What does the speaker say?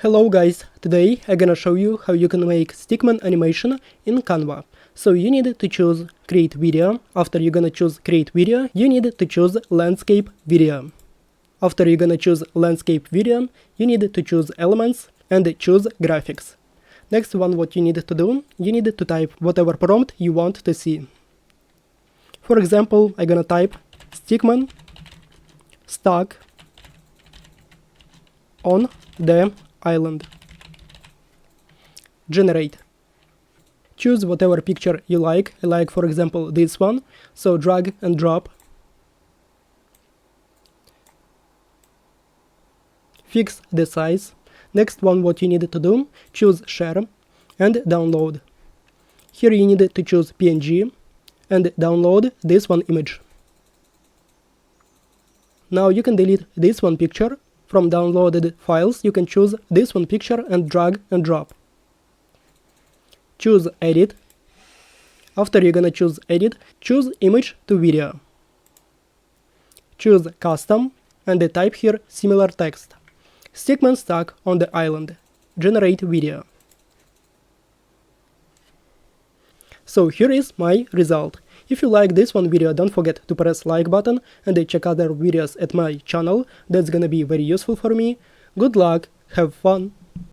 Hello guys, today I'm gonna show you how you can make Stickman animation in Canva. So you need to choose create video. After you're gonna choose create video, you need to choose landscape video. After you're gonna choose landscape video, you need to choose elements and choose graphics. Next one, what you need to do, you need to type whatever prompt you want to see. For example, I'm gonna type Stickman stuck on the island. Generate. Choose whatever picture you like. I like, for example, this one. So drag and drop. Fix the size. Next one, what you need to do, choose share and download. Here you need to choose PNG and download this one image. Now you can delete this one picture. From downloaded files, you can choose this one picture and drag and drop. Choose edit. After you're gonna choose edit, choose image to video. Choose custom and type here similar text. Stickman stuck on the island. Generate video. So here is my result. If you like this one video, don't forget to press like button and check other videos at my channel. That's gonna be very useful for me. Good luck, have fun!